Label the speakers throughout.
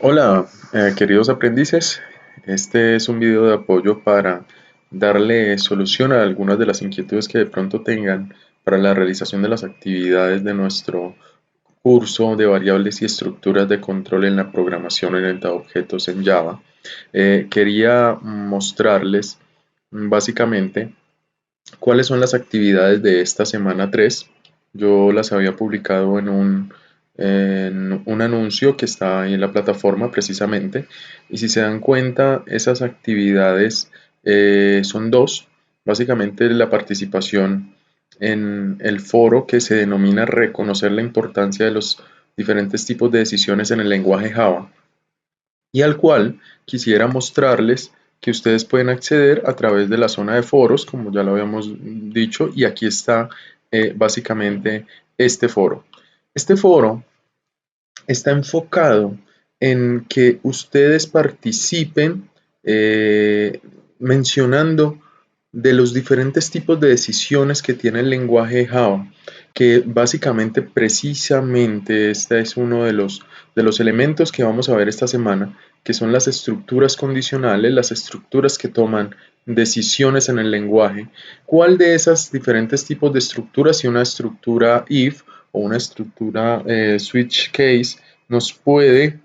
Speaker 1: Hola, queridos aprendices. Este es un video de apoyo para darle solución a algunas de las inquietudes que de pronto tengan para la realización de las actividades de nuestro curso de variables y estructuras de control en la programación orientada a objetos en Java. Quería mostrarles básicamente cuáles son las actividades de esta semana 3. Yo las había publicado en un anuncio que está ahí en la plataforma precisamente. Y si se dan cuenta, esas actividades son dos. Básicamente la participación en el foro que se denomina reconocer la importancia de los diferentes tipos de decisiones en el lenguaje Java y al cual quisiera mostrarles que ustedes pueden acceder a través de la zona de foros, como ya lo habíamos dicho, y aquí está básicamente este foro. Este foro está enfocado en que ustedes participen mencionando de los diferentes tipos de decisiones que tiene el lenguaje Java, que básicamente precisamente este es uno de los elementos que vamos a ver esta semana, que son las estructuras condicionales, las estructuras que toman decisiones en el lenguaje. ¿Cuál de esas diferentes tipos de estructuras, si una estructura if o una estructura switch case, nos puede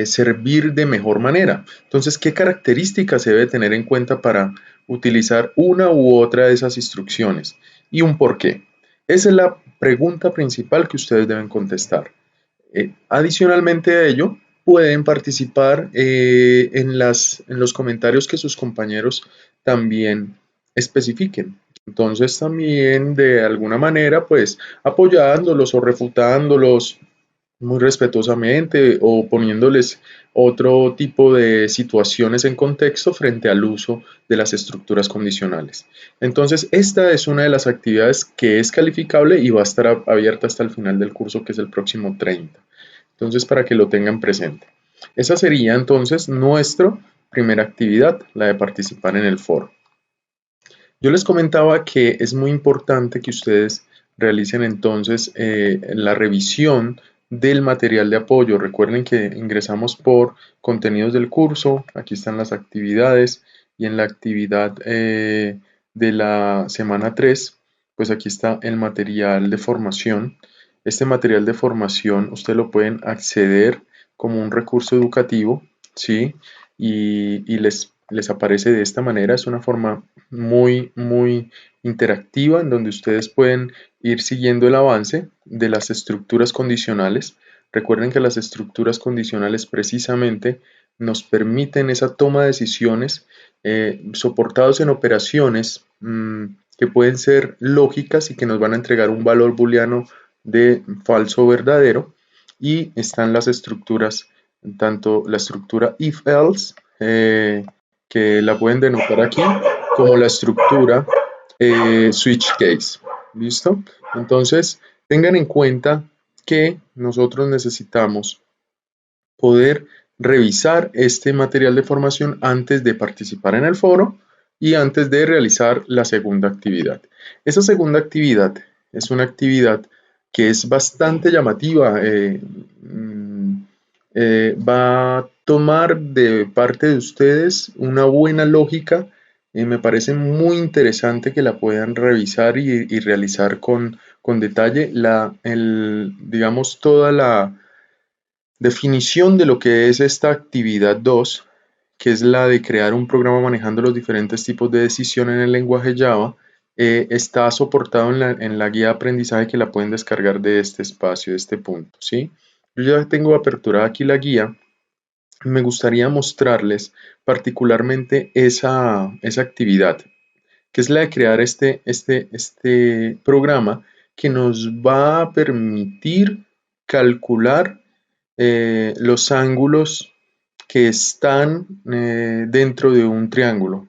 Speaker 1: servir de mejor manera? Entonces, ¿qué características se debe tener en cuenta para utilizar una u otra de esas instrucciones? Y un por qué. Esa es la pregunta principal que ustedes deben contestar. Adicionalmente a ello, pueden participar en los comentarios que sus compañeros también especifiquen. Entonces también de alguna manera pues apoyándolos o refutándolos muy respetuosamente o poniéndoles otro tipo de situaciones en contexto frente al uso de las estructuras condicionales. Entonces, esta es una de las actividades que es calificable y va a estar abierta hasta el final del curso, que es el próximo 30. Entonces, para que lo tengan presente. Esa sería entonces nuestra primera actividad, la de participar en el foro. Yo les comentaba que es muy importante que ustedes realicen entonces la revisión del material de apoyo. Recuerden que ingresamos por contenidos del curso, aquí están las actividades y en la actividad de la semana 3, pues aquí está el material de formación. Este material de formación ustedes lo pueden acceder como un recurso educativo, ¿sí? Y les aparece de esta manera. Es una forma muy interactiva en donde ustedes pueden ir siguiendo el avance de las estructuras condicionales. Recuerden que las estructuras condicionales precisamente nos permiten esa toma de decisiones soportados en operaciones que pueden ser lógicas y que nos van a entregar un valor booleano de falso o verdadero. Y están las estructuras, tanto la estructura if-else, que la pueden denotar aquí, como la estructura switch case. ¿Listo? Entonces, tengan en cuenta que nosotros necesitamos poder revisar este material de formación antes de participar en el foro y antes de realizar la segunda actividad. Esa segunda actividad es una actividad que es bastante llamativa. Va a tomar de parte de ustedes una buena lógica. Me parece muy interesante que la puedan revisar y realizar con detalle digamos, toda la definición de lo que es esta actividad 2, que es la de crear un programa manejando los diferentes tipos de decisión en el lenguaje Java. Está soportado en la guía de aprendizaje, que la pueden descargar de este espacio, de este punto, ¿sí? Yo ya tengo aperturada aquí la guía. Me gustaría mostrarles particularmente esa actividad, que es la de crear este programa que nos va a permitir calcular los ángulos que están dentro de un triángulo.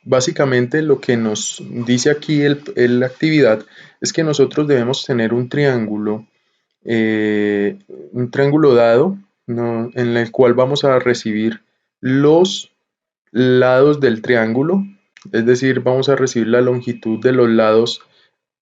Speaker 1: Básicamente lo que nos dice aquí la actividad es que nosotros debemos tener eh, un triángulo dado, ¿no?, en el cual vamos a recibir los lados del triángulo, es decir, vamos a recibir la longitud de los lados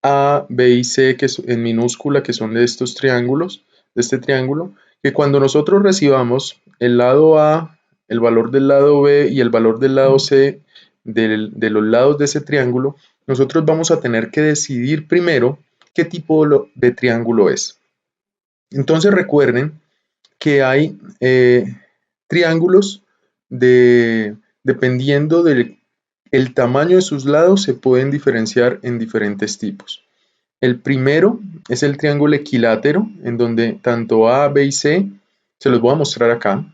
Speaker 1: A, B y C, que en minúscula, que son de estos triángulos. de este triángulo, que cuando nosotros recibamos el lado A, el valor del lado B y el valor del lado C de los lados de ese triángulo, nosotros vamos a tener que decidir primero qué tipo de triángulo es. Entonces recuerden que hay triángulos dependiendo del tamaño de sus lados, se pueden diferenciar en diferentes tipos. El primero es el triángulo equilátero, en donde tanto A, B y C, se los voy a mostrar acá,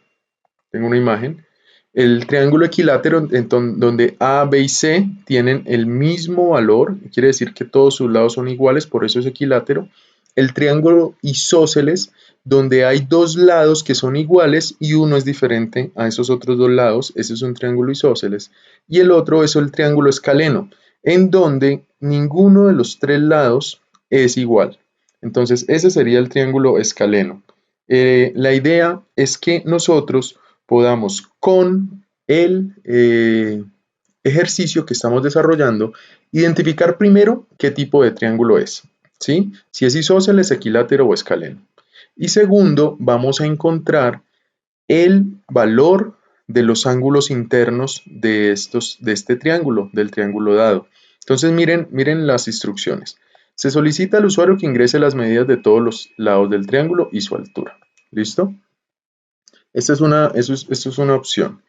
Speaker 1: tengo una imagen. El triángulo equilátero, donde A, B y C tienen el mismo valor, quiere decir que todos sus lados son iguales, por eso es equilátero. El triángulo isósceles, donde hay dos lados que son iguales y uno es diferente a esos otros dos lados, ese es un triángulo isósceles. Y el otro es el triángulo escaleno, en donde ninguno de los tres lados es igual. Entonces, ese sería el triángulo escaleno. La idea es que nosotros podamos con el ejercicio que estamos desarrollando identificar primero qué tipo de triángulo es, ¿sí? Si es isósceles, equilátero o escaleno. Y segundo, vamos a encontrar el valor de los ángulos internos de este triángulo, del triángulo dado. Entonces miren las instrucciones. Se solicita al usuario que ingrese las medidas de todos los lados del triángulo y su altura. ¿Listo? Esto es una opción.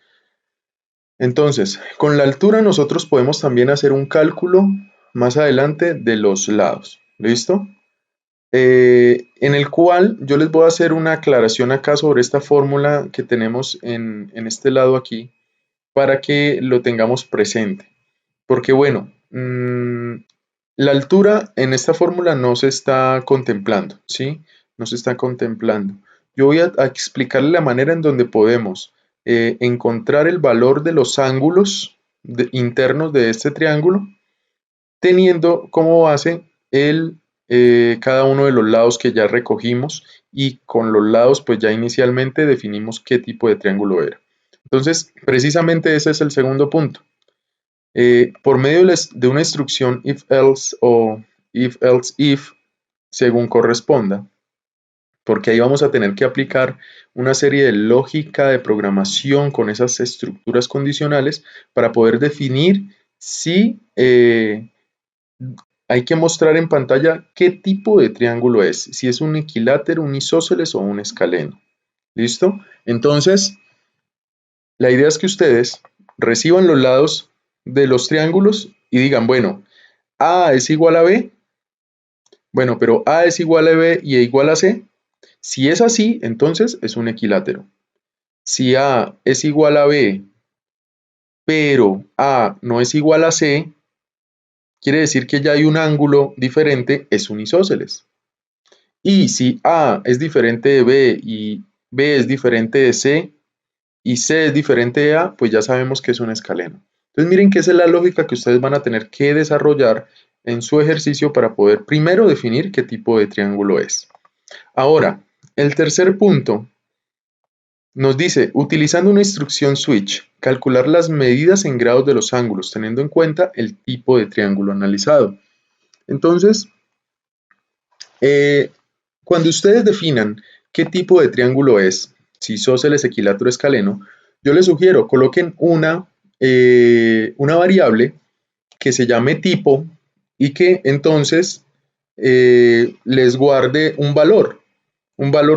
Speaker 1: Entonces, con la altura nosotros podemos también hacer un cálculo más adelante de los lados. ¿Listo? En el cual yo les voy a hacer una aclaración acá sobre esta fórmula que tenemos en este lado aquí para que lo tengamos presente. Porque bueno, la altura en esta fórmula no se está contemplando, ¿sí? No se está contemplando. Yo voy a explicarle la manera en donde podemos encontrar el valor de los ángulos internos de este triángulo, teniendo como base cada uno de los lados que ya recogimos y con los lados pues ya inicialmente definimos qué tipo de triángulo era. Entonces, precisamente ese es el segundo punto. Por medio de una instrucción if-else o if-else-if, según corresponda, porque ahí vamos a tener que aplicar una serie de lógica de programación con esas estructuras condicionales para poder definir si hay que mostrar en pantalla qué tipo de triángulo es, si es un equilátero, un isósceles o un escaleno. ¿Listo? Entonces, la idea es que ustedes reciban los lados de los triángulos y digan, bueno, A es igual a B, bueno, pero A es igual a B y E igual a C. Si es así, entonces es un equilátero. Si A es igual a B, pero A no es igual a C, quiere decir que ya hay un ángulo diferente, es un isósceles. Y si A es diferente de B y B es diferente de C y C es diferente de A, pues ya sabemos que es un escaleno. Entonces miren que esa es la lógica que ustedes van a tener que desarrollar en su ejercicio para poder primero definir qué tipo de triángulo es. Ahora, el tercer punto nos dice, utilizando una instrucción switch, calcular las medidas en grados de los ángulos, teniendo en cuenta el tipo de triángulo analizado. Entonces, cuando ustedes definan qué tipo de triángulo es, si isósceles, equilátero, escaleno, yo les sugiero coloquen una variable que se llame tipo y que entonces les guarde un valor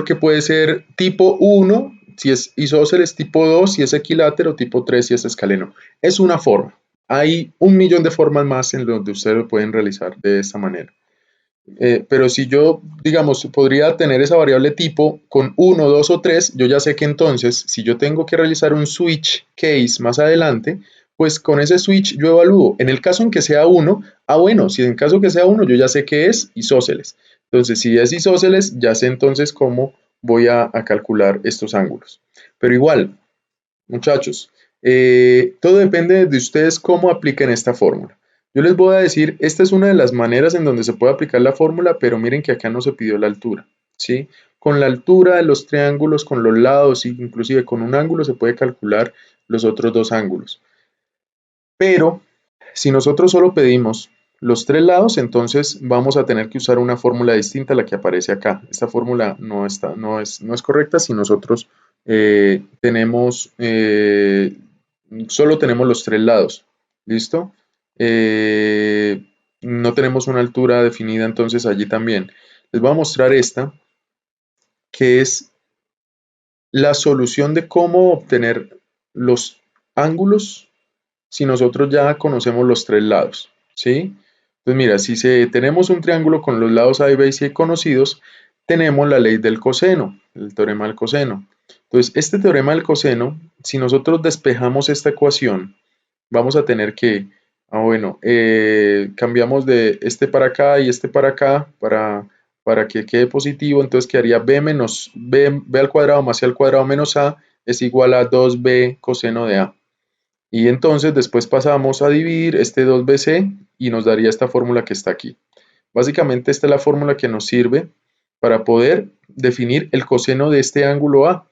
Speaker 1: que puede ser tipo 1 si es isósceles, tipo 2 si es equilátero, tipo 3 si es escaleno. Es una forma. Hay un millón de formas más en donde ustedes lo pueden realizar de esta manera. Pero si yo, digamos, podría tener esa variable tipo con 1, 2 o 3, yo ya sé que entonces, si yo tengo que realizar un switch case más adelante, pues con ese switch yo evalúo. En el caso en que sea 1, bueno, si en caso que sea 1, yo ya sé que es isósceles. Entonces, si es isósceles, ya sé entonces cómo voy a calcular estos ángulos. Pero igual, muchachos, todo depende de ustedes cómo apliquen esta fórmula. Yo les voy a decir, esta es una de las maneras en donde se puede aplicar la fórmula, pero miren que acá no se pidió la altura, ¿sí? Con la altura de los triángulos, con los lados, inclusive con un ángulo se puede calcular los otros dos ángulos. Pero si nosotros solo pedimos los tres lados, entonces vamos a tener que usar una fórmula distinta a la que aparece acá. Esta fórmula no es correcta si nosotros solo tenemos los tres lados. ¿Listo? No tenemos una altura definida entonces allí también. Les voy a mostrar esta, que es la solución de cómo obtener los ángulos si nosotros ya conocemos los tres lados, ¿sí? Entonces mira, si tenemos un triángulo con los lados A, B y C conocidos, tenemos la ley del coseno, el teorema del coseno. Entonces, este teorema del coseno, si nosotros despejamos esta ecuación, vamos a tener que, cambiamos de este para acá y este para acá para que quede positivo, entonces quedaría b menos b al cuadrado más c al cuadrado menos a es igual a 2b coseno de a. Y entonces después pasamos a dividir este 2bc y nos daría esta fórmula que está aquí. Básicamente esta es la fórmula que nos sirve para poder definir el coseno de este ángulo A,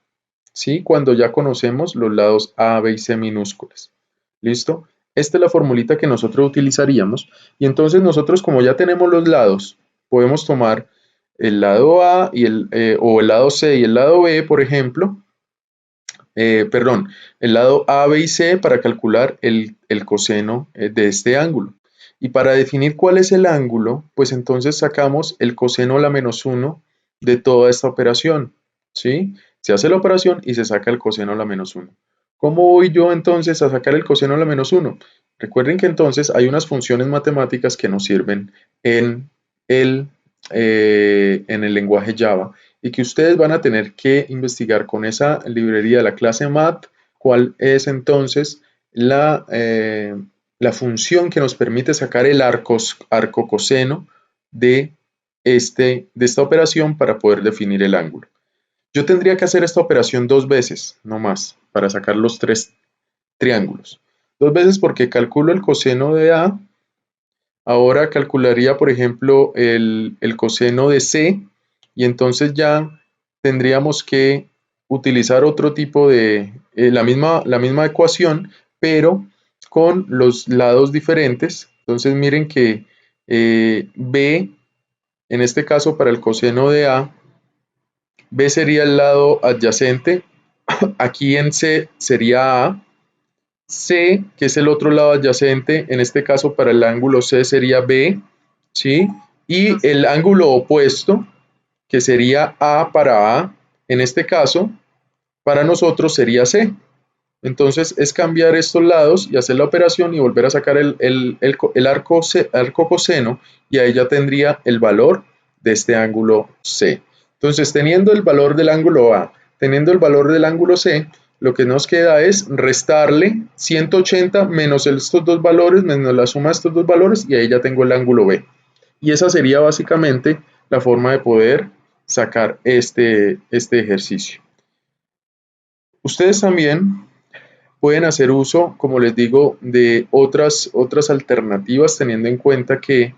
Speaker 1: ¿sí? Cuando ya conocemos los lados A, B y C minúsculas. ¿Listo? Esta es la formulita que nosotros utilizaríamos. Y entonces nosotros, como ya tenemos los lados, podemos tomar el lado A o el lado C y el lado B, por ejemplo, perdón, el lado A, B y C para calcular el coseno de este ángulo. Y para definir cuál es el ángulo, pues entonces sacamos el coseno a la menos 1 de toda esta operación, ¿sí? Se hace la operación y se saca el coseno a la menos 1. ¿Cómo voy yo entonces a sacar el coseno a la menos 1? Recuerden que entonces hay unas funciones matemáticas que nos sirven en el lenguaje Java y que ustedes van a tener que investigar con esa librería de la clase math cuál es entonces la función que nos permite sacar el arco coseno de esta operación para poder definir el ángulo. Yo tendría que hacer esta operación dos veces, no más, para sacar los tres triángulos. Dos veces porque calculo el coseno de A. Ahora calcularía, por ejemplo, el coseno de C y entonces ya tendríamos que utilizar otro tipo de, la misma ecuación, pero con los lados diferentes. Entonces miren que B, en este caso para el coseno de A, B sería el lado adyacente, aquí en C sería A, C, que es el otro lado adyacente, en este caso para el ángulo C sería B, ¿sí? Y el ángulo opuesto, que sería A para A, en este caso, para nosotros sería C. Entonces es cambiar estos lados y hacer la operación y volver a sacar el arco coseno y ahí ya tendría el valor de este ángulo C. Entonces teniendo el valor del ángulo A, teniendo el valor del ángulo C, lo que nos queda es restarle 180 menos estos dos valores, menos la suma de estos dos valores y ahí ya tengo el ángulo B. Y esa sería básicamente la forma de poder sacar este ejercicio. Ustedes también pueden hacer uso, como les digo, de otras alternativas, teniendo en cuenta que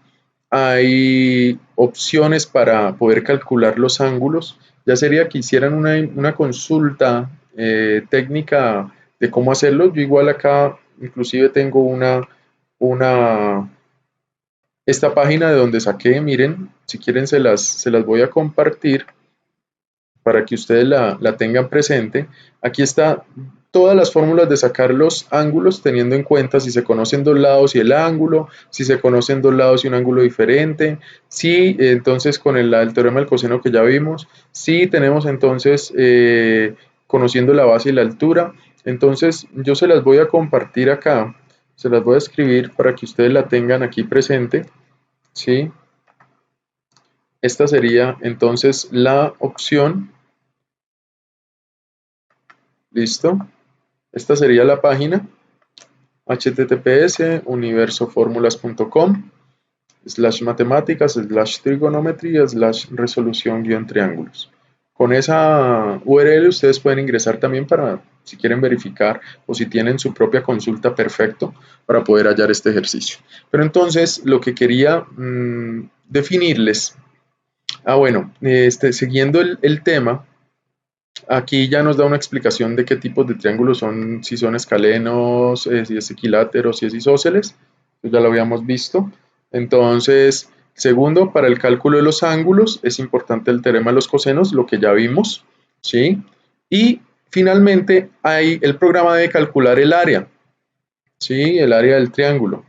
Speaker 1: hay opciones para poder calcular los ángulos. Ya sería que hicieran una consulta técnica de cómo hacerlo. Yo igual acá inclusive tengo esta página de donde saqué, miren, si quieren se las voy a compartir para que ustedes la tengan presente. Aquí está todas las fórmulas de sacar los ángulos teniendo en cuenta si se conocen dos lados y el ángulo, si se conocen dos lados y un ángulo diferente, si entonces con el teorema del coseno que ya vimos, si tenemos entonces conociendo la base y la altura. Entonces yo se las voy a compartir acá, se las voy a escribir para que ustedes la tengan aquí presente, ¿sí? Esta sería entonces la opción. ¿Listo? Esta sería la página https://universoformulas.com /matemáticas/trigonometría/resolución-triángulos. Con esa URL ustedes pueden ingresar también para, si quieren verificar o si tienen su propia consulta, perfecto, para poder hallar este ejercicio. Pero entonces lo que quería definirles, siguiendo el tema, aquí ya nos da una explicación de qué tipos de triángulos son, si son escalenos, si es equilátero, si es isósceles, ya lo habíamos visto. Entonces, segundo, para el cálculo de los ángulos es importante el teorema de los cosenos, lo que ya vimos, ¿sí? Y finalmente hay el programa de calcular el área, ¿sí? El área del triángulo.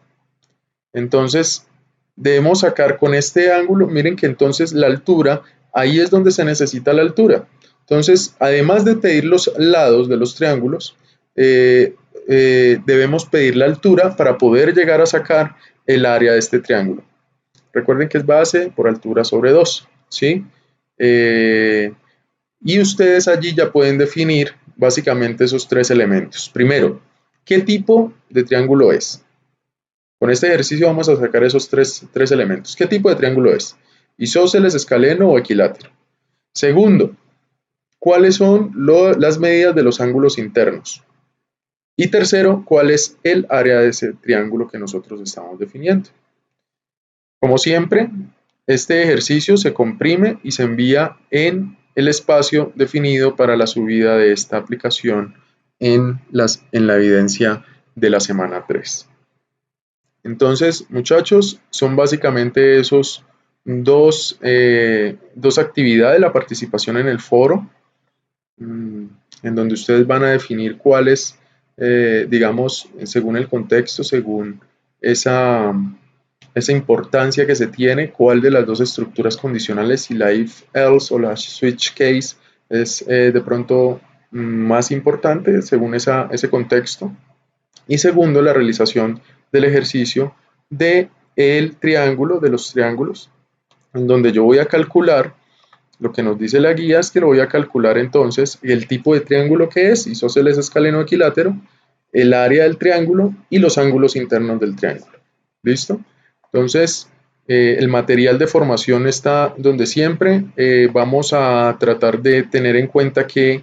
Speaker 1: Entonces, debemos sacar con este ángulo, miren que entonces la altura, ahí es donde se necesita la altura. Entonces, además de pedir los lados de los triángulos, debemos pedir la altura para poder llegar a sacar el área de este triángulo. Recuerden que es base por altura sobre 2, ¿sí? Y ustedes allí ya pueden definir básicamente esos tres elementos. Primero, ¿qué tipo de triángulo es? Con este ejercicio vamos a sacar esos tres elementos. ¿Qué tipo de triángulo es? ¿Isósceles, escaleno o equilátero? Segundo, ¿cuáles son las medidas de los ángulos internos? Y tercero, ¿cuál es el área de ese triángulo que nosotros estamos definiendo? Como siempre, este ejercicio se comprime y se envía en el espacio definido para la subida de esta aplicación en la evidencia de la semana 3. Entonces, muchachos, son básicamente esos dos actividades, la participación en el foro, en donde ustedes van a definir cuáles, digamos, según el contexto, según esa importancia que se tiene, cuál de las dos estructuras condicionales, si la if else o la switch case es de pronto más importante según ese contexto. Y segundo, la realización del ejercicio de el triángulo, de los triángulos, en donde yo voy a calcular, lo que nos dice la guía es que lo voy a calcular entonces el tipo de triángulo que es, isósceles, escaleno, equilátero, el área del triángulo y los ángulos internos del triángulo. ¿Listo? Entonces, el material de formación está donde siempre vamos a tratar de tener en cuenta que